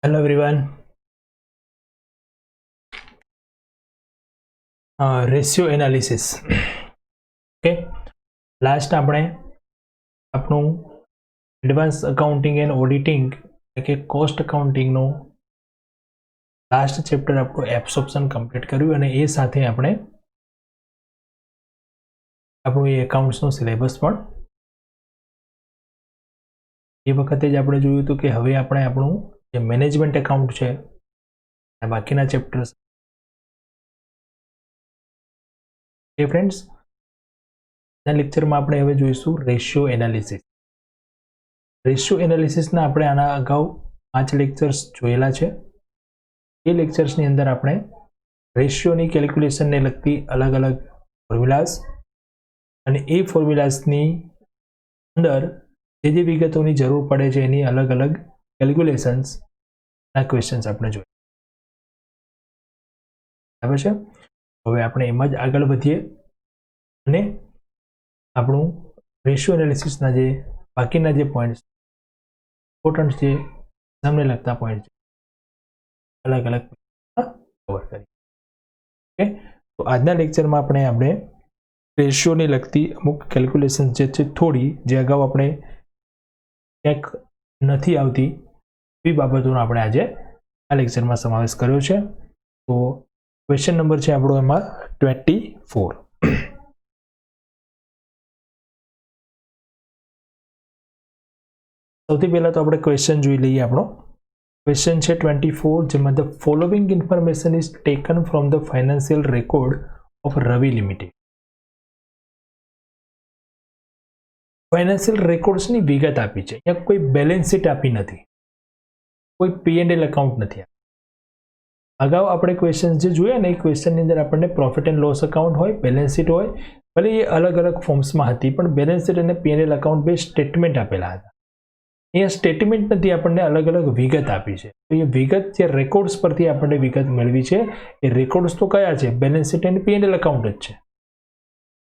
Hello everyone. Ratio analysis. Okay. Last આપણે આપણું advance accounting and auditing એટલે કે કોસ્ટ અકાઉન્ટિંગનું લાસ્ટ ચેપ્ટર આપણું એબ્સોર્પ્શન કમ્પ્લીટ કર્યું અને એ સાથે આપણે આપણું એ એકાઉન્ટ્સનું સિલેબસ પણ એ વખતે જ આપણે જોયું હતું કે હવે આપણે આપણું જે મેનેજમેન્ટ એકાઉન્ટ છે બાકીના ચેપ્ટર્સ એ ફ્રેન્ડ્સ ના લેક્ચરમાં આપણે હવે જોઈશું રેશિયો એનાલિસિસ. રેશિયો એનાલિસિસના આપણે આના અગાઉ 5 લેક્ચર્સ જોયેલા છે. એ લેક્ચર્સની અંદર આપણે રેશિયોની કેલ્ક્યુલેશનને લગતી અલગ અલગ ફોર્મ્યુલાઝ અને એ ફોર્મ્યુલાઝની અંદર જે વિગતોની જરૂર પડે છે એની અલગ અલગ કેલ્ક્યુલેશન્સના ક્વેશ્ચન્સ આપણે જોઈએ. બરાબર છે. હવે આપણે એમાં જ આગળ વધીએ અને આપણું રેશિયો એનાલિસિસના જે બાકીના જે પોઈન્ટ્સ ઇમ્પોર્ટન્ટ છે એક્ઝામને લગતા પોઈન્ટ અલગ અલગ કવર કરીએ. ઓકે, તો આજના લેક્ચરમાં આપણે રેશિયોને લગતી અમુક કેલ્ક્યુલેશન જે છે થોડી જે અગાઉ આપણે ક્યાંક નથી આવતી એવી બાબતોનો આપણે આજે આ લેક્ચરમાં સમાવેશ કર્યો છે. તો ક્વેશ્ચન નંબર છે આપણો એમાં 24. સૌથી પહેલા તો આપણે ક્વેશ્ચન જોઈ લઈએ. આપણો ક્વેશ્ચન છે 24, જેમાં the following information is taken from the financial record of Ravi limited. Financial રેકોર્ડ્સની વિગત આપી છે, અહીંયા કોઈ બેલેન્સ શીટ આપી નથી, કોઈ P&L એકાઉન્ટ નથી. અગાઉ આપણે ક્વેશ્ચન જે જોયા ને એ ક્વેશ્ચનની અંદર આપણને પ્રોફિટ એન્ડ લોસ એકાઉન્ટ હોય, બેલેન્સ શીટ હોય, ભલે એ અલગ અલગ ફોર્મ્સમાં હતી, પણ બેલેન્સ શીટ અને P&L એકાઉન્ટ બે સ્ટેટમેન્ટ આપેલા હતા. અહીંયા સ્ટેટમેન્ટ નથી, આપણને અલગ અલગ વિગત આપી છે. તો એ વિગત જે રેકોર્ડ્સ પરથી આપણને વિગત મેળવી છે એ રેકોર્ડ્સ તો કયા છે? બેલેન્સ શીટ અને P&L એકાઉન્ટ જ છે.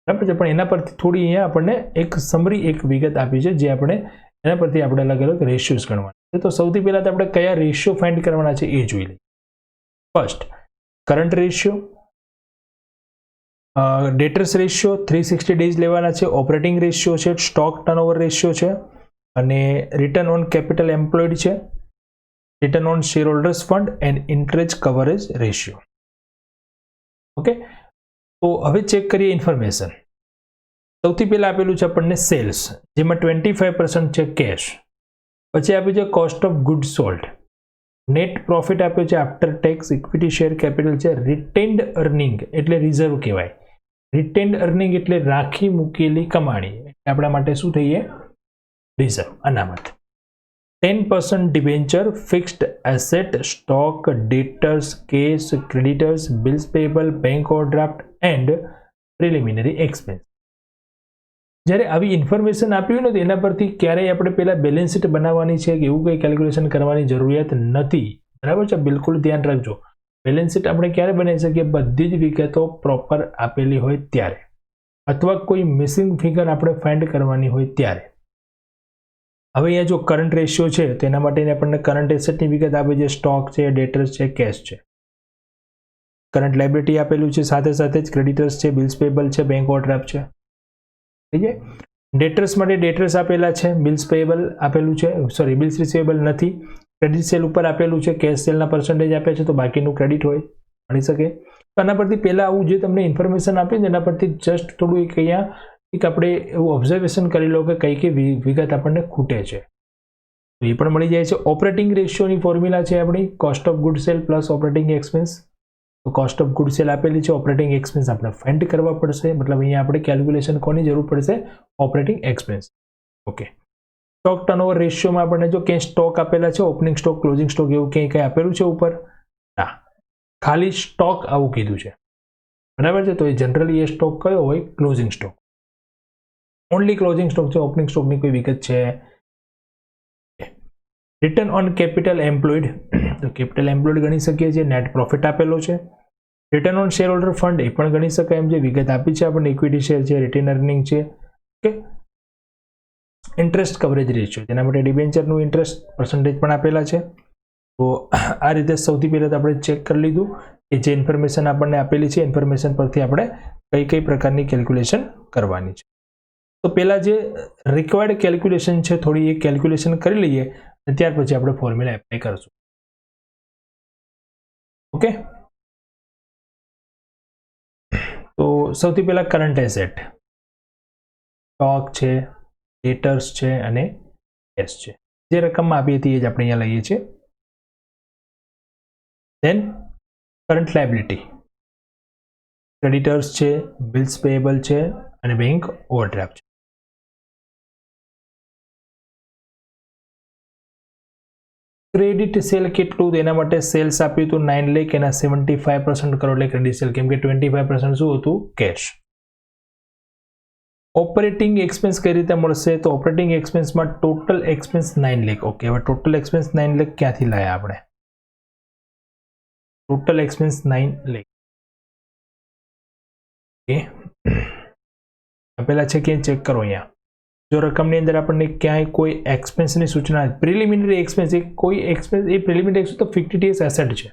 બરાબર છે. પણ એના પરથી થોડી અહીંયા આપણને એક સમરી એક વિગત આપી છે જે આપણે એના પરથી આપણે અલગ અલગ રેશિયોઝ ગણવાના છે. તો સૌથી પહેલા તો આપણે કયા રેશિયો ફાઇન્ડ કરવાના છે એ જોઈ લઈએ. First current ratio, ડેટર્સ ratio 360 days લેવાના છે, ઓપરેટિંગ રેશિયો છે, સ્ટોક ટર્નઓવર રેશિયો છે અને રિટર્ન ઓન કેપિટલ એમ્પ્લોયડ છે, return on share holders fund and interest coverage ratio. Okay, તો હવે ચેક કરીએ ઇન્ફોર્મેશન. સૌથી પહેલા આપેલું છે આપણને સેલ્સ, જેમાં 25% છે કેશ. પછી આપ્યું છે cost of good sold, net profit આપ્યો છે after tax, equity share capital છે, રિટેન્ડ અર્નિંગ એટલે રિઝર્વ કહેવાય. રિટેન્ડ અર્નિંગ એટલે રાખી મૂકેલી કમાણી, આપણા માટે શું થઈએ? રિઝર્વ, અનામત. 10% debenture, fixed asset, stock, debtors, cash, creditors, bills payable, bank overdraft and preliminary expense. જ્યારે આવી ઇન્ફોર્મેશન આપ્યું ને તો એના પરથી ક્યારેય આપણે પહેલા બેલેન્સ શીટ બનાવવાની છે કે એવું કંઈ કેલ્ક્યુલેશન કરવાની જરૂરિયાત નથી. બરાબર છે, બિલકુલ ધ્યાન રાખજો. બેલેન્સ શીટ આપણે ક્યારે બનાવી શકીએ? બધી જ વિગતો પ્રોપર આપેલી હોય ત્યારે, અથવા કોઈ મિસિંગ ફિગર આપણે ફાઇન્ડ કરવાની હોય ત્યારે. હવે અહીંયા જો કરંટ રેશિયો છે તો એના માટે આપણને કરંટ એસેટની વિગત આપે છે, સ્ટોક છે, ડેટર્સ છે, કેશ છે. કરંટ લાયબિલિટી આપેલું છે, સાથે સાથે જ ક્રેડિટર્સ છે, બિલ્સ પેયેબલ છે, બેંક ઓવરડ્રાફ્ટ છે. ઠીક છે. ડેટર્સ માટે ડેટર્સ આપેલા છે, બિલ્સ પેયેબલ આપેલું છે, સોરી બિલ્સ રિસીવેબલ નથી. ક્રેડિટ સેલ ઉપર આપેલું છે, કેશ સેલના પર્સન્ટેજ આપે છે, તો બાકીનું ક્રેડિટ હોય મળી શકે. તો આના પરથી પહેલાં આવું જે તમને ઇન્ફોર્મેશન આપ્યું છે એના પરથી જસ્ટ થોડું એક અહીંયા એક આપણે એવું ઓબ્ઝર્વેશન કરી લો કે કઈ વિગત આપણને ખૂટે છે, તો એ પણ મળી જાય છે. ઓપરેટિંગ રેશિયોની ફોર્મ્યુલા છે આપણી cost of good cell plus operating expense. તો કોસ્ટ ઓફ ગુડ સેલ આપેલી છે, ઓપરેટિંગ એક્સપેન્સ આપણે ફાઇન્ડ કરવા પડશે, મતલબ અહીંયા આપણે કેલ્ક્યુલેશન કોની જરૂર પડશે? Operating expense. Okay, stock turnover રેશિયોમાં આપણને જો ક્યાંય સ્ટોક આપેલા છે, ઓપનિંગ સ્ટોક, ક્લોઝિંગ સ્ટોક એવું કંઈ આપેલું છે ઉપર? ના, ખાલી સ્ટોક આવું કીધું છે. બરાબર છે. તો એ જનરલી એ સ્ટોક કયો હોય? Closing stock. Only closing stock છે, ઓપનિંગ સ્ટોકની કોઈ વિગત છે. રિટર્ન ઓન કેપિટલ એમ્પ્લોયડ, તો કેપિટલ એમ્પ્લોયડ ગણી શકીએ છીએ, નેટ પ્રોફિટ આપેલો છે. Return on share holder fund એ પણ ગણી શકાય એમ છે, વિગત આપી છે આપણને, ઇક્વિટી શેર છે, રિટેન અર્નિંગ છે. ઓકે, ઇન્ટરેસ્ટ કવરેજ રેશિયો, તેના માટે ડિબેન્ચરનું ઇન્ટરેસ્ટ પર્સન્ટેજ પણ આપેલા છે. તો આ રીતે સૌથી પહેલાં તો આપણે ચેક કરી લીધું કે જે ઇન્ફોર્મેશન આપણને આપેલી છે ઇન્ફોર્મેશન પરથી આપણે કઈ પ્રકારની કેલ્ક્યુલેશન કરવાની છે. તો પહેલાં જે રિક્વાયર્ડ કેલ્ક્યુલેશન છે થોડી એ કેલ્ક્યુલેશન કરી લઈએ અને ત્યાર પછી આપણે ફોર્મ્યુલા એપ્લાય કરશું. ઓકે, તો સૌથી પહેલાં કરંટ એસેટ સ્ટોક છે, ડેટર્સ છે અને કેશ છે. જે રકમમાં આપી હતી એ જ આપણે અહીંયા લઈએ છીએ. દેન કરંટ લાયબિલિટી ક્રેડિટર્સ છે, બિલ્સ પેએબલ છે અને બેંક ઓવરડ્રાફ્ટ છે. ક્રેડિટ સેલ કેટલું? એના માટે સેલ્સ આપ્યું હતું 9 લાખ, એના 75% કરો એટલે ક્રેડિટ સેલ, કેમ કે 25% શું હતું? કેશ. ઓપરેટિંગ એક્સપેન્સ કઈ રીતે મળશે? તો ઓપરેટિંગ એક્સપેન્સમાં ટોટલ એક્સપેન્સ 9 લાખ. ઓકે, હવે ટોટલ એક્સપેન્સ 9 લાખ ક્યાંથી લાયા આપણે? Total expense 9 lakh. ઓકે, પેલા છે કે ચેક કરો અહીંયા. જો રકમની અંદર આપણને ક્યાંય કોઈ એક્સપેન્સની સૂચના, પ્રિલિમિનરી એક્સપેન્સ, એ કોઈ એક્સપેન્સ, એ પ્રિલિમિનરી એક્સપેન્સ તો ફિક્સ્ડ ટીએસ એસેટ છે,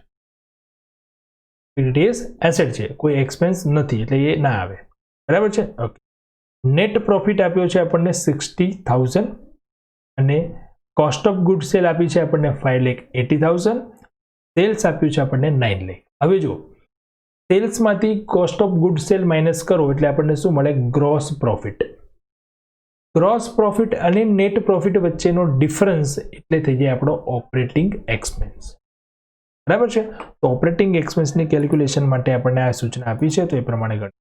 ફિક્સ્ડ ટીએસ એસેટ છે, કોઈ એક્સપેન્સ નથી એટલે એ ના આવે. બરાબર છે? ઓકે. નેટ પ્રોફિટ આપ્યો છે આપણને 60,000 અને કોસ્ટ ઓફ ગુડ સેલ આપી છે આપણને 5,80,000, સેલ્સ આપ્યું છે આપણને 9 લાખ. હવે જો સેલ્સમાંથી cost of good sale minus કરો એટલે આપણને શું મળે? Gross profit. ગ્રોસ પ્રોફિટ અને નેટ પ્રોફિટ વચ્ચેનો ડિફરન્સ એટલે થઈ જાય આપણો ઓપરેટિંગ એક્સપેન્સ. બરાબર છે? તો ઓપરેટિંગ એક્સપેન્સની કેલ્ક્યુલેશન માટે આપણને આ સૂચના આપી છે તો એ પ્રમાણે ગણ.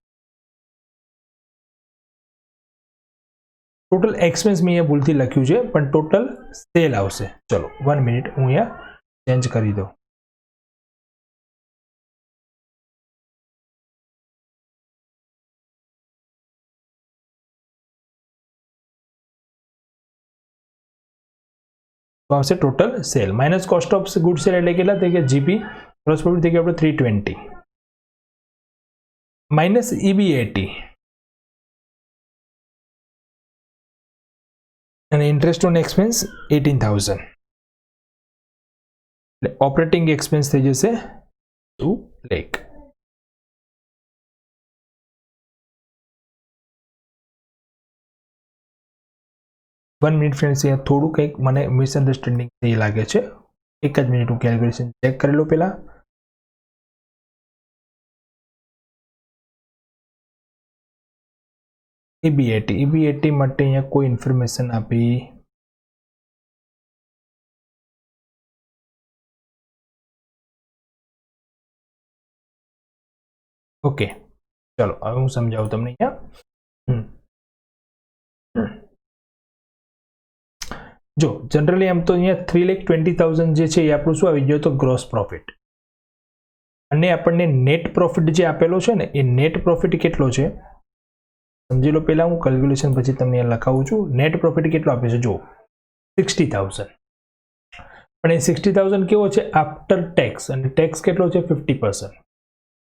ટોટલ એક્સપેન્સ મેં અહીંયા ભૂલથી લખ્યું છે પણ ટોટલ સેલ આવશે. ચલો 1 મિનિટ હું અહીંયા ચેન્જ કરી દઉં. તો આવશે total cell minus cost of good cell એટલે કેટલા થઈ ગયા? જીપી ગ્રોસ પ્રોફિટ થઈ ગયો આપણે 320 માઇનસ EBIT અને ઇન્ટરેસ્ટ ઓન એક્સપેન્સ 18,000 એટલે ઓપરેટિંગ એક્સપેન્સ થઈ જશે 2 લાખ. વન મિનિટ ફ્રેન્ડ્સ, અહીંયા થોડું કંઈક મને મિસઅન્ડરસ્ટેન્ડિંગ થઈ લાગે છે. એક જ મિનિટ હું કેલ્ક્યુલેશન ચેક કરી લઉં પહેલા. EBIT માટે અહીંયા કોઈ ઇન્ફોર્મેશન આપી ઓકે. ચલો હવે હું સમજાવું તમને અહીંયા. જો જનરલી એમ તો અહીંયા 3,20,000 જે છે એ આપણું શું આવી ગયો? તો ગ્રોસ પ્રોફિટ. અને આપણને નેટ પ્રોફિટ જે આપેલો છે ને એ નેટ પ્રોફિટ કેટલો છે સમજી લો. પહેલા હું કેલ્ક્યુલેશન પછી તમને અહીંયા લખાવું છું. નેટ પ્રોફિટ કેટલો આપે છે? જો 60,000, પણ એ 60,000 કેવો છે? આફ્ટર ટેક્સ, અને ટેક્સ કેટલો છે? 50%.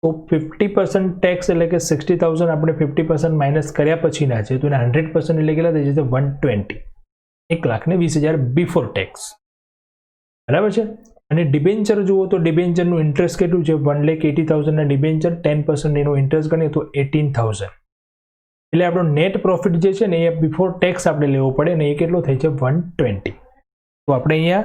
તો 50% ટેક્સ એટલે કે 60,000 આપણે 50% માઇનસ કર્યા પછીના છે તો એના 100% એટલે કેટલા થઈ જશે? 120, 1,20,000 બિફોર ટેક્સ. બરાબર છે? અને ડિબેન્ચર જુઓ તો ડિબેન્ચરનું ઇન્ટરેસ્ટ કેટલું છે? 1,80,000 ના ડિબેન્ચર, 10% એનો ઇન્ટરેસ્ટ ગણીએ તો 18,000. એટલે આપણો નેટ પ્રોફિટ જે છે ને એ બિફોર ટેક્સ આપણે લેવો પડે ને એ કેટલો થઈ છે? 120. તો આપણે અહીંયા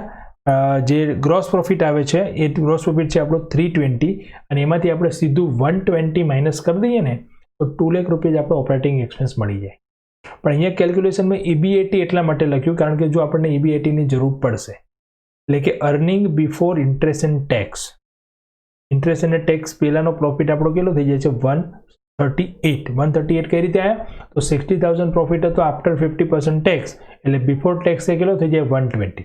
જે ગ્રોસ પ્રોફિટ આવે છે એ ગ્રોસ પ્રોફિટ છે આપણો 320 અને એમાંથી આપણે સીધું 120 માઇનસ કરી દઈએ ને તો 2 લાખ રૂપિયા આપણો ઓપરેટિંગ એક્સપેન્સ મળી જાય. પણ અહીંયા કેલ્ક્યુલેશનમાં EBIT એટલા માટે લખ્યું કારણ કે જો આપણને EBITની જરૂર પડશે એટલે કે earning before interest and tax. Interest અને ટેક્સ પહેલાનો પ્રોફિટ આપણો કેટલો થઈ જાય છે? 138 કઈ રીતે આવ્યા? તો 60,000 પ્રોફિટ હતો આફ્ટર 50% ટેક્સ એટલે બિફોર ટેક્સ એ કેટલો થઈ જાય? 120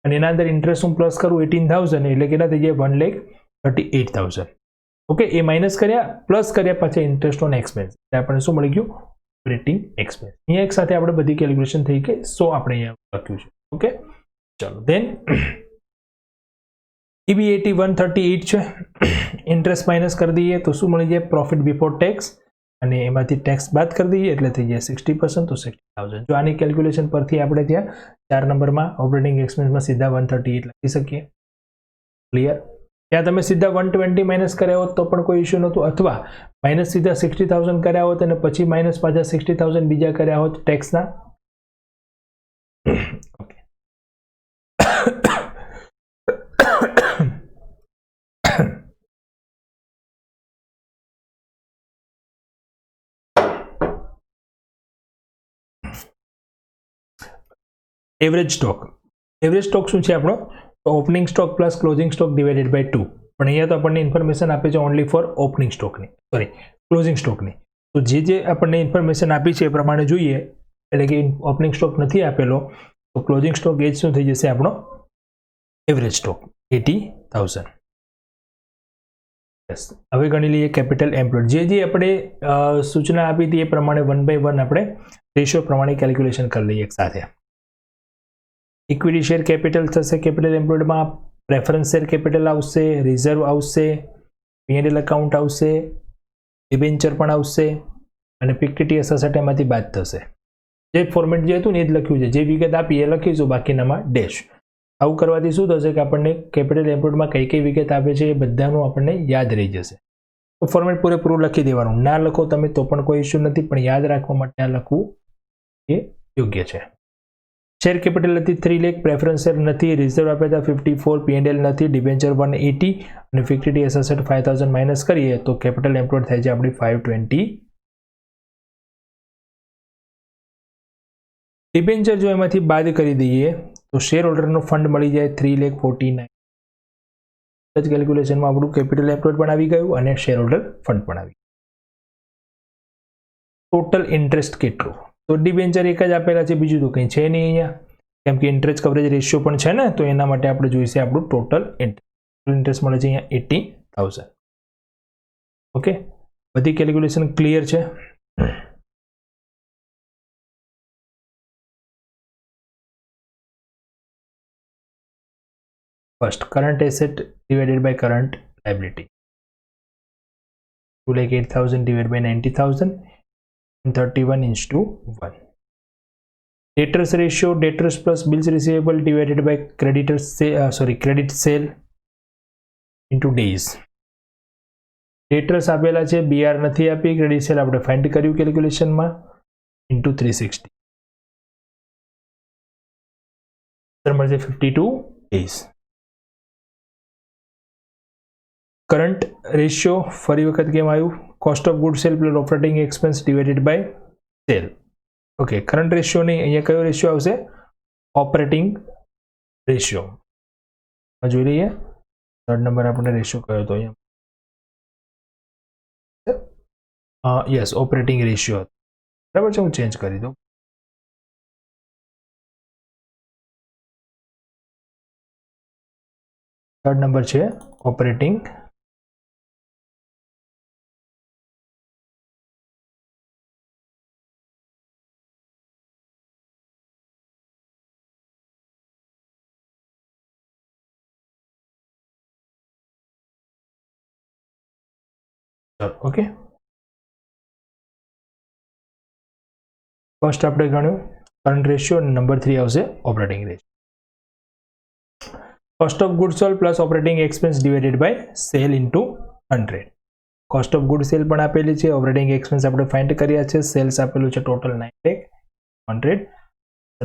અને એના અંદર ઇન્ટરેસ્ટ હું પ્લસ કરું 18,000 એટલે કેટલા થઈ જાય? 1,38,000. ઓકે, એ માઇનસ કર્યા પ્લસ કર્યા પછી ઇન્ટરેસ્ટ ઓન એક્સપેન્સ એટલે આપણને શું મળી ગયું? Operating expense. અહીંયા એક સાથે આપણે બધી કેલ્ક્યુલેશન થઈ ગઈ. સો આપણે અહીંયા લખ્યું છે. ઓકે, ચલો દેન EBIT 138 છે. ઇન્ટરેસ્ટ માઇનસ કરી દઈએ તો શું મળી જાય? પ્રોફિટ બિફોર ટેક્સ અને એમાંથી ટેક્સ બાદ કરી દઈએ એટલે થઈ જાય 60%, તો 60,000. જો આની કેલ્ક્યુલેશન પરથી આપણે ત્યાં 4 નંબરમાં ઓપરેટિંગ એક્સપેન્સમાં સીધા 138 લખી શકીએ. ક્લિયર? ત્યાં તમે સીધા 120 માઇનસ કર્યા હોત તો પણ કોઈ ઇશ્યુ નહોતું, અથવા માઇનસ સીધા 60,000 કર્યા હોત અને પછી માઇનસ પાછા 60,000 બીજા કર્યા હોત ટેક્સના. એવરેજ સ્ટોક શું છે આપણો? તો opening stock plus closing stock divided by 2. પણ અહીંયા તો આપણને ઇન્ફોર્મેશન આપે છે ઓનલી ફોર ઓપનિંગ સ્ટોકની, સોરી ક્લોઝિંગ સ્ટોકની. તો જે આપણને ઇન્ફોર્મેશન આપી છે એ પ્રમાણે જોઈએ, એટલે કે ઓપનિંગ સ્ટોક નથી આપેલો તો ક્લોઝિંગ સ્ટોક એ જ શું થઈ જશે આપણો? Average stock 80,000. યસ. હવે ગણી લઈએ કેપિટલ એમ્પ્લોયડ. જે આપણે સૂચના આપી હતી એ પ્રમાણે 1 by 1 આપણે રેશિયો પ્રમાણે કેલ્ક્યુલેશન કરી લઈએ એક સાથે. ઇક્વિટી શેર કેપિટલ થશે કેપિટલ એમ્પ્લોયડમાં, પ્રેફરન્સ શેર કેપિટલ આવશે, રિઝર્વ આવશે, P&L એકાઉન્ટ આવશે, ડિબેન્ચર પણ આવશે અને ફિક્ટિટી એસેટ એમાંથી બાદ થશે. જે ફોર્મેટ જે હતું ને એ જ લખ્યું છે, જે વિગત આપી એ લખીશું, બાકીનામાં ડેશ. આવું કરવાથી શું થશે કે આપણને કેપિટલ એમ્પ્લોયડમાં કઈ કઈ વિગત આપે છે એ બધાનું આપણને યાદ રહી જશે. તો ફોર્મેટ પૂરેપૂરું લખી દેવાનું. ના લખો તમે તો પણ કોઈ ઇશ્યુ નથી, પણ યાદ રાખવા માટે આ લખવું એ યોગ્ય છે. શેર કેપિટલ હતી 3 લાખ, પ્રેફરન્સ શેર નથી, રિઝર્વ આપ્યા હતા 54, P&L નથી, ડિબેન્ચર 180 અને ફિક્ટિટી એસેટ 5000 માઇનસ કરીએ તો કેપિટલ એમ્પ્લોયડ થાય છે આપણી 520. ડિબેન્ચર જો એમાંથી બાદ કરી દઈએ તો શેર હોલ્ડરનો ફંડ મળી જાય 3,49,000. કેલ્ક્યુલેશનમાં આપણું કેપિટલ એમ્પ્લોયડ પણ આવી ગયું અને શેર હોલ્ડર ફંડ પણ આવી ગયું. ટોટલ ઇન્ટરેસ્ટ કેટલું? તો ડિબેન્ચર એક જ આપેલા છે, બીજું તો કંઈ છે નહીં અહીંયા, કેમ કે ઇન્ટરેસ્ટ કવરેજ રેશિયો પણ છે ને, તો એના માટે આપણે જોઈશે આપણું ટોટલ ઇન્ટરેસ્ટ મળે છે અહીંયા 80,000. ઓકે, બધી કેલ્ક્યુલેશન ક્લિયર છે? First, current asset divided by current liability. 2,08,000 divided by 90,000 and 31:1. Debtors ratio, debtors plus bills receivable divided by credit sale into days. Debtors આપેલા છે, BR નથી આપી, ક્રેડિટ સેલ આપણે ફાઇન્ડ કર્યું કેલ્ક્યુલેશનમાં into 360. મળશે 52 days. Current ratio ફરી વખત કેમ આવ્યું? Cost of good cell plus operating expense divided by cell. Okay, current ratio નહીં, અહીંયા કયો રેશિયો આવશે? Operating ratio. જોઈ લઈએ 3rd નંબર આપણે રેશિયો કયો હતો અહીંયા? Yes, operating ratio. બરાબર છે, હું ચેન્જ કરી દઉં. થર્ડ નંબર છે ઓપરેટિંગ ઓકે. ફર્સ્ટ આપણે ગણ્યું કરંટ રેશિયો, નંબર 3 આવશે operating ratio. Cost of good sold plus operating expense divided by cell into 100. Cost of good cell પણ આપેલી છે, ઓપરેટિંગ એક્સપેન્સ આપણે ફાઇન્ડ કર્યા છે, સેલ્સ આપેલું છે ટોટલ 9,100,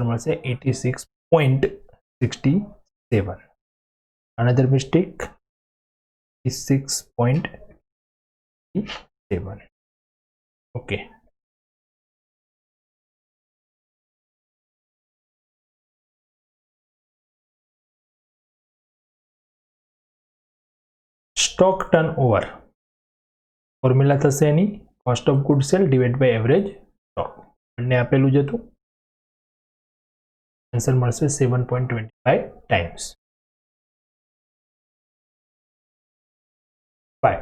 મળશે 86.67. Another mistake 86.7. Okay. Stock turn over formula થશે એની cost of good sale divide by average stock. બંને આપેલું જ હતું, આન્સર મળશે 7.25 times. 5.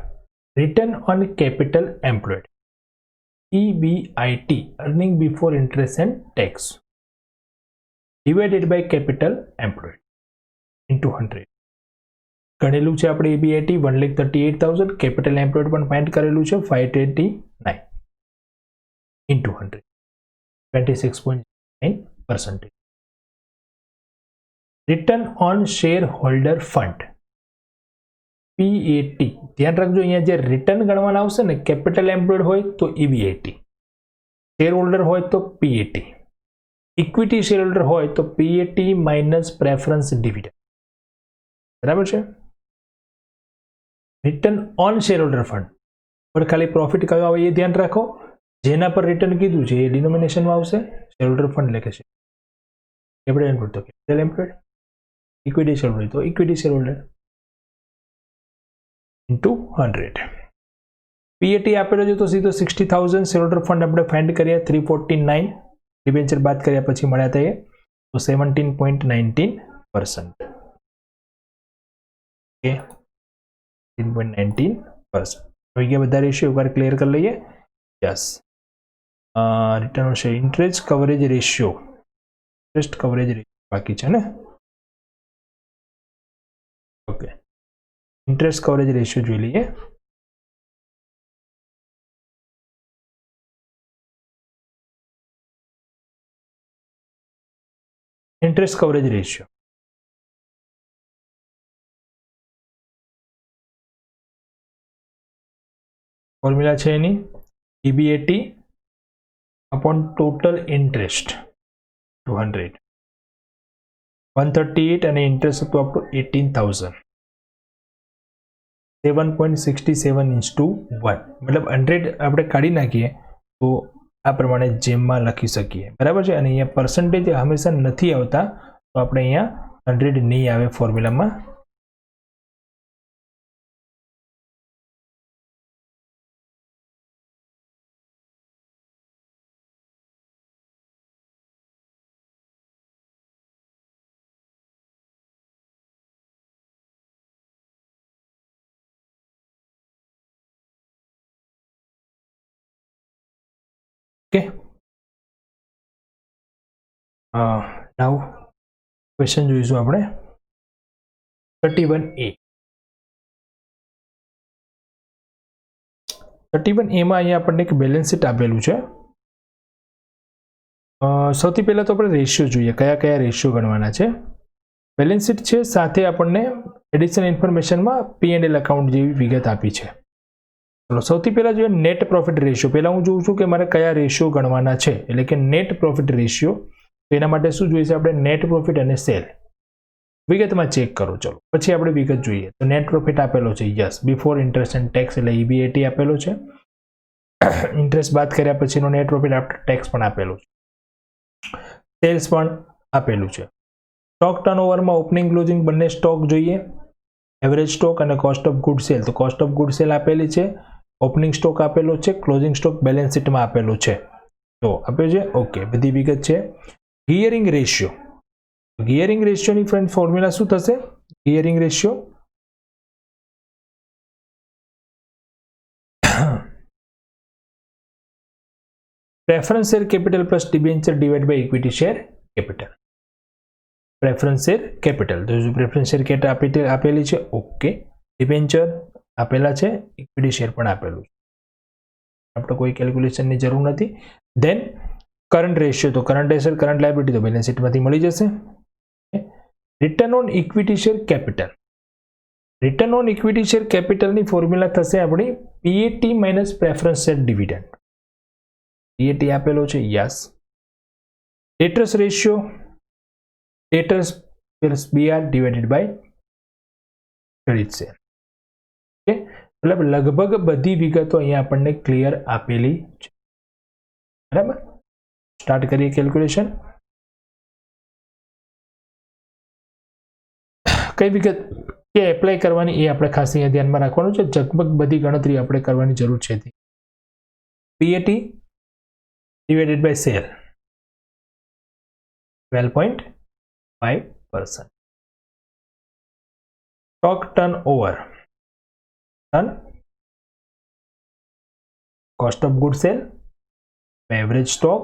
Return on capital employed EBIT, earning before interest and tax, divided by capital employed into 100. ગણેલું છે આપણે EBIT 1,38,000, capital employed પણ ફાઇન્ડ કરેલું છે 589 into 100, 26.9%. Return on share holder fund PAT ધ્યાન રાખજો અહીંયા જે રિટર્ન ગણવાના આવશે ને કેપિટલ એમ્પ્લોયડ હોય તો EBAT, શેર હોલ્ડર હોય તો PAT, ઇક્વિટી શેર હોલ્ડર હોય તો PAT માઇનસ પ્રેફરન્સ ડિવિડન્ડ. બરાબર છે. Return on share holder fund પર ખાલી પ્રોફિટ કયો આવે એ ધ્યાન રાખો. જેના પર રિટર્ન કીધું છે એ ડિનોમિનેશનમાં આવશે શેર હોલ્ડર ફંડ લખે છે. કેપિટલ એમ્પ્લોયડ તો capital employed, equity share holder તો equity share holder into 100. PAT આપેલો છે તો સીધો 60,000 શેર હોલ્ડર ફંડ આપણે ફાઇન્ડ કર્યા 349, ડિબેન્ચર બાદ કર્યા પછી મળ્યા હતા એ તો 17.19%. ઓકે 17.19%. હવે ગયા બધા રેશિયો એકવાર ક્લિયર કરી લઈએ. યસ, રિટર્ન છે interest coverage ratio, interest coverage ratio બાકી છે ને. ઓકે, ઇન્ટરેસ્ટ કવરેજ રેશિયો જોઈ લઈએ. ઇન્ટરેસ્ટ કવરેજ રેશિયો ફોર્મ્યુલા છે એની EBAT upon total interest 200, 138 અને ઇન્ટરેસ્ટ હતું આપણું 18,000, 7.67:1 મતલબ 100 આપણે કાઢી નાખીએ તો આ પ્રમાણે જેમમાં લખી શકીએ. બરાબર છે. અને અહીંયા પર્સન્ટેજ હંમેશા નથી આવતા તો આપણે અહીંયા 100 નહીં આવે ફોર્મ્યુલામાં. Okay. Now question જોઈશું આપણે 31A. 31A માં અહીંયા આપણને એક બેલેન્સ શીટ આપેલું છે. સૌથી પહેલા તો આપણે રેશિયો જોઈએ, કયા કયા રેશિયો ગણવાના છે. બેલેન્સ શીટ છે, સાથે આપણને એડિશનલ ઇન્ફોર્મેશનમાં P&L એકાઉન્ટ જેવી વિગત આપી છે. ચલો સૌથી પહેલા જોઈએ નેટ પ્રોફિટ રેશિયો. પહેલા હું જોઉં છું કે મારે કયા રેશિયો ગણવાના છે, એટલે કે નેટ પ્રોફિટ રેશિયો. તો એના માટે શું જોઈએ છે આપણે? નેટ પ્રોફિટ અને સેલ વિગતમાં ચેક કરો. ચલો પછી આપણે વિગત જોઈએ. તો નેટ પ્રોફિટ આપેલો છે, yes, before interest and tax એટલે EBAT આપેલો છે. ઇન્ટરેસ્ટ બાદ કર્યા પછીનો નેટ પ્રોફિટ આફ્ટર ટેક્સ પણ આપેલું છે. સેલ્સ પણ આપેલું છે. સ્ટોક ટર્નઓવરમાં ઓપનિંગ ક્લોઝિંગ બંને સ્ટોક જોઈએ, એવરેજ સ્ટોક અને કોસ્ટ ઓફ ગુડ સેલ. તો કોસ્ટ ઓફ ગુડ સેલ આપેલી છે, ઓપનિંગ સ્ટોક આપેલો છે, ક્લોઝિંગ સ્ટોક બેલેન્સ શીટમાં આપેલો છે. તો આપ્યો છે. ઓકે, બધી વિગત છે. Gearing ratio. ગિયરિંગ રેશિયોની ફ્રેન્ડ ફોર્મ્યુલા શું થશે? Gearing ratio preference share capital plus debenture divide by equity share capital. Preference share capital, તો પ્રેફરન્સ શેર કેપિટલ આપેલી છે. ઓકે, ડિબેન્ચર આપેલા છે, ઇક્વિટી શેર પણ આપેલું છે. આપણે કોઈ કેલ્ક્યુલેશનની જરૂર નથી. ધેન કરંટ રેશિયો, તો કરંટ એસેટ કરંટ લાયબિલિટી તો બેલેન્સ શીટમાંથી મળી જશે. Return on equity share capital. Return on equity share કેપિટલની ફોર્મ્યુલા થશે આપણી PAT minus preference share dividend. PAT આપેલો છે, yes. Debtors ratio, debtors plus BR divided by credit share. Okay, મતલબ લગભગ બધી વિગતો અહીંયા આપણને ક્લિયર આપેલી છે. બરાબર, સ્ટાર્ટ કરીએ કેલ્ક્યુલેશન. કઈ વિગત કે એપ્લાય કરવાની એ આપણે ખાસ અહીંયા ધ્યાનમાં રાખવાનું છે. લગભગ બધી ગણતરી આપણે કરવાની જરૂર છે. PAT divided by sale 12.5%. Stock turnover, cost of goods sale, average stock.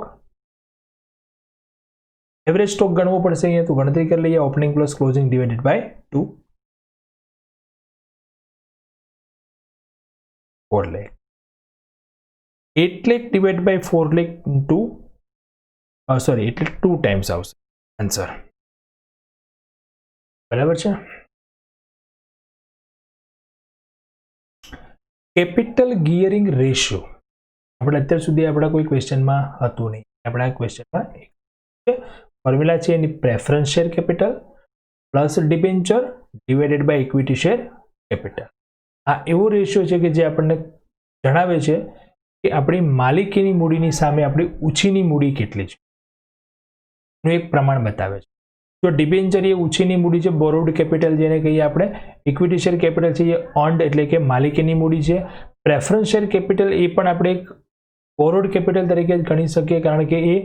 Average stock ગણવો પડશે અહીંયા, તો ગણતરી કરી લઈએ. Opening plus closing divided by 2, 4 lakh. 8 lakh divide by 4 lakh into sorry એટલે 2 ટાઈમ્સ આવશે આન્સર. બરાબર છે. કેપિટલ ગિયરિંગ રેશિયો આપણે અત્યાર સુધી આપણા કોઈ ક્વેશ્ચનમાં હતું નહીં, આપણા ક્વેશ્ચનમાં ફોર્મ્યુલા છે એની preference share capital plus debenture divided by equity share capital. આ એવો રેશિયો છે કે જે આપણને જણાવે છે કે આપણી માલિકીની મૂડીની સામે આપણી ઉછીની મૂડી કેટલી છે નું એક પ્રમાણ બતાવે છે. જો ડિબેન્ચર એ ઉછીની મૂડી છે, બોરોડ કેપિટલ જેને કહીએ આપણે, ઇક્વિટી શેર કેપિટલ છે એ ઓન્ડ એટલે કે માલિકીની મૂડી છે. પ્રેફરન્સ શેર કેપિટલ એ પણ આપણે એક બોરોડ કેપિટલ તરીકે જ ગણી શકીએ, કારણ કે એ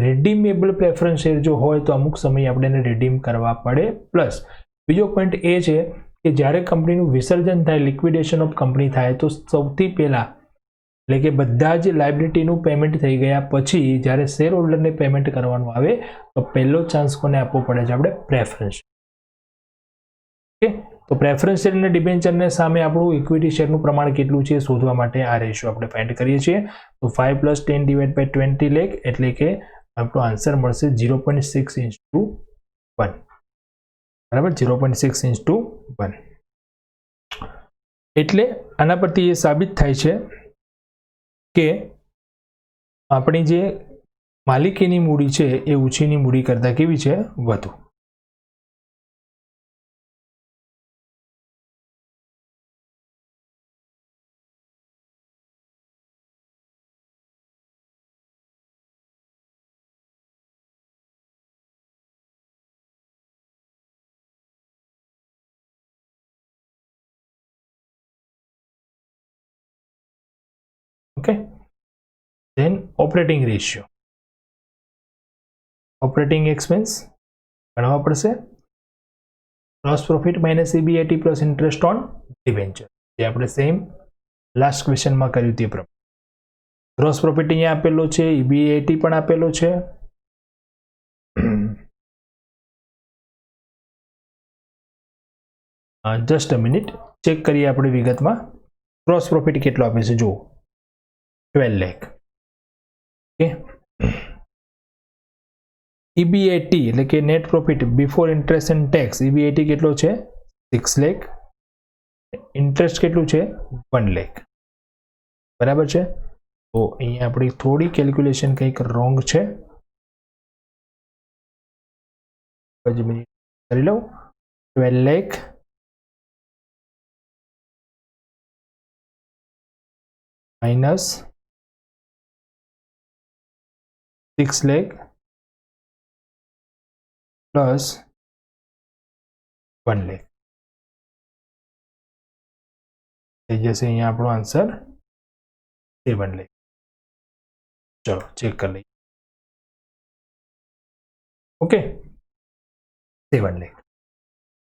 રિડીમેબલ પ્રેફરન્સ શેર જો હોય તો અમુક સમયે આપણે એને રિડીમ કરવા પડે. પ્લસ બીજો પોઈન્ટ એ છે કે જ્યારે કંપનીનું વિસર્જન થાય, લિક્વિડેશન ઓફ કંપની થાય, તો સૌથી પહેલાં એટલે કે બધા જ લાયબિલિટીનું પેમેન્ટ થઈ ગયા પછી જ્યારે શેર હોલ્ડરને પેમેન્ટ કરવાનું આવે તો પહેલો ચાન્સ કોને આપવો પડે છે? આપણે પ્રેફરન્સ. ઓકે, તો પ્રેફરન્સ શેર અને ડિબેન્ચરને સામે આપણું ઇક્વિટી શેરનું પ્રમાણ કેટલું છે શોધવા માટે આ રેશિયો આપણે ફાઇન્ડ કરીએ છીએ. તો 5 + 10 ડિવાઇડ બાય 20 લાખ એટલે કે આપણો આન્સર મળશે 0.6/1. બરાબર, 0.6/1. એટલે આના પરથી એ સાબિત થાય છે કે આપણી જે માલિકીની મૂડી છે એ ઉછીની મૂડી કરતાં કેવી છે? વધુ. Okay, then operating ratio. Operating expense ગણવા પડશે. Gross profit minus EBIT plus interest on debenture, જે આપણે સેમ લાસ્ટ ક્વેશ્ચનમાં કર્યું તે પ્રમાણે. ગ્રોસ પ્રોફિટ અહીંયા આપેલો છે, EBIT પણ આપેલો છે. જસ્ટ અ મિનિટ, ચેક કરીએ આપણે વિગતમાં. ગ્રોસ પ્રોફિટ કેટલો આપે છે જુઓ, 12 લાખ. ઓકે, EBIT એટલે કે net profit before interest and tax, EBIT કેટલો છે? 6 લાખ. ઇન્ટરેસ્ટ કેટલું છે? 1 લાખ. બરાબર છે. તો અહીંયા આપણી થોડી કેલ્ક્યુલેશન કંઈક રોંગ છે, કરી લઉં. 12 લાખ માઇનસ 6 લાખ પ્લસ 1 લાખ થઈ જશે. અહીંયા આપણો આન્સર 7 લાખ. ચલો ચેક કરી લઈએ. ઓકે, 7 લાખ.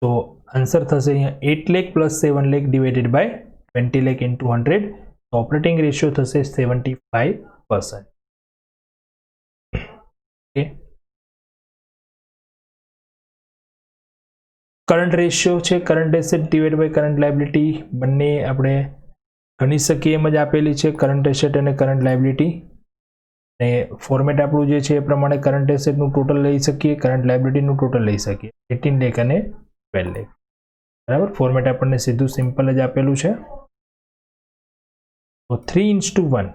તો આન્સર થશે અહીંયા 8 lakh plus 7 lakh divided by 20 lakh into 100. Operating ratio થશે 75%. ઓકે, કરંટ રેશિયો છે, current asset divide by current liability, બંને આપણે ગણી શકીએ એમ જ આપેલી છે, કરંટ એસેટ અને કરંટ લાયબિલિટી. અને ફોર્મેટ આપણું જે છે એ પ્રમાણે કરંટ એસેટનું ટોટલ લઈ શકીએ, કરંટ લાયબિલિટીનું ટોટલ લઈ શકીએ, 18 લાખ અને 12 લાખ. બરાબર, ફોર્મેટ આપણને સીધું સિમ્પલ જ આપેલું છે. તો 3:1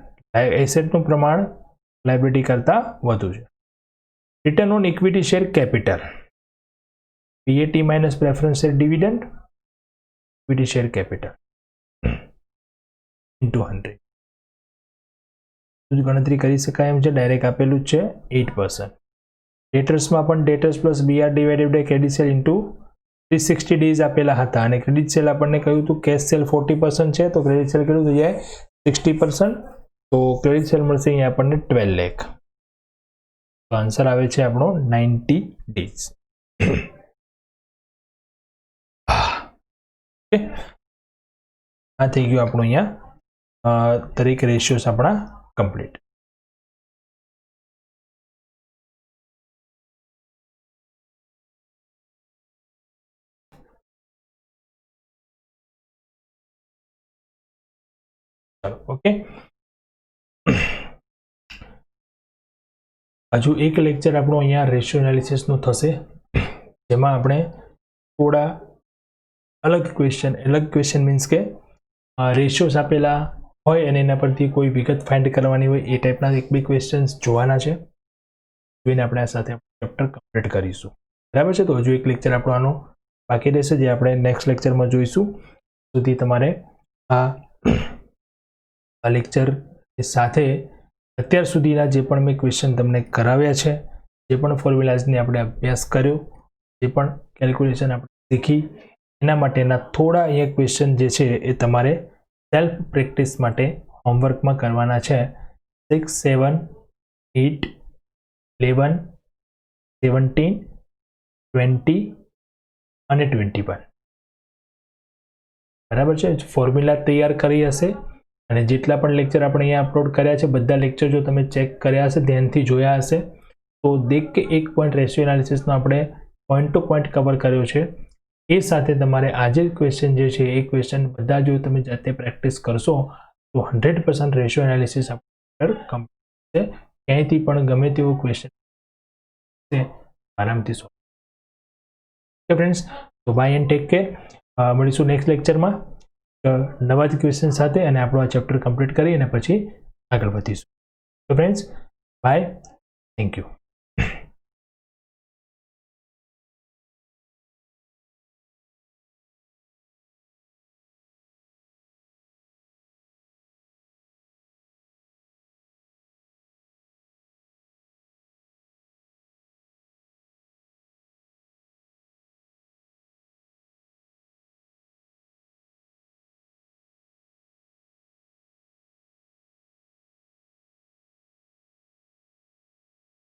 એસેટનું પ્રમાણ લાયબિલિટી કરતાં વધુ છે. Return on equity share capital, PAT minus preference share dividend, equity share capital into 100. ગણતરી કરી શકાય એમ છે, ડાયરેક્ટ આપેલું જ છે 8%. ડેટર્સમાં પણ debtors plus BR divided by credit sale into 360 days આપેલા હતા, અને ક્રેડિટ સેલ આપણને કહ્યું હતું કેશ સેલ 40% છે, તો ક્રેડિટ સેલ કેટલું થઈ જાય? 60%. તો ક્રેડિટ સેલ મળશે અહીંયા આપણને 12 લાખ. તો આન્સર આવે છે આપણો 90 ડેઝ. આ થઈ ગયું આપણું અહીંયા દરેક રેશિયોસ આપણા કમ્પ્લીટ. ચાલો, ઓકે. હજુ એક લેક્ચર આપણો અહીંયા રેશિયો એનાલિસિસનું થશે, જેમાં આપણે થોડા અલગ ક્વેશ્ચન મીન્સ કે રેશિયોસ આપેલા હોય અને એના પરથી કોઈ વિગત ફાઇન્ડ કરવાની હોય એ ટાઈપના એક બે ક્વેશ્ચન્સ જોવાના છે. જોઈને આપણે આ સાથે ચેપ્ટર કમ્પ્લીટ કરીશું. બરાબર છે. તો હજુ એક લેક્ચર આપણો આનો બાકી રહેશે જે આપણે નેક્સ્ટ લેક્ચરમાં જોઈશું. સુધી તમારે આ લેક્ચર સાથે અત્યાર સુધીના જે પણ મેં ક્વેશ્ચન તમને કરાવ્યા છે, જે પણ ફોર્મ્યુલાઝની આપણે અભ્યાસ કર્યો, જે પણ કેલ્ક્યુલેશન આપણે શીખી, એના માટેના થોડા અહીંયા ક્વેશ્ચન જે છે એ તમારે સેલ્ફ પ્રેક્ટિસ માટે હોમવર્કમાં કરવાના છે. 6, 7, 8, 11, 17, 20 અને 21. બરાબર છે. ફોર્મ્યુલા તૈયાર કરી હશે અને જેટલા પણ લેક્ચર આપણે અહીંયા અપલોડ કર્યા છે બધા લેક્ચર જો તમે ચેક કર્યા હશે, ધ્યાનથી જોયા હશે, તો દેખ કે એક પોઈન્ટ રેશિયો એનાલિસિસનો આપણે પોઈન્ટ ટુ પોઈન્ટ કવર કર્યો છે. એ સાથે તમારે આજે ક્વેશ્ચન જે છે એ ક્વેશ્ચન બધા જો તમે જાતે પ્રેક્ટિસ કરશો તો 100% રેશિયો એનાલિસિસ આપણે કમ્પ્લીટ છે. ક્યાંયથી પણ ગમે તેવો ક્વેશ્ચન આરામથી સોલ્વ. ઓકે ફ્રેન્ડ્સ, તો બાય એન્ડ ટેક કેર. મળીશું નેક્સ્ટ લેક્ચરમાં નવા જ ક્વેશ્ચન સાથે અને આપણું આ ચેપ્ટર કમ્પ્લીટ કરી અને પછી આગળ વધીશું. તો ફ્રેન્ડ્સ, બાય, થેન્ક યુ.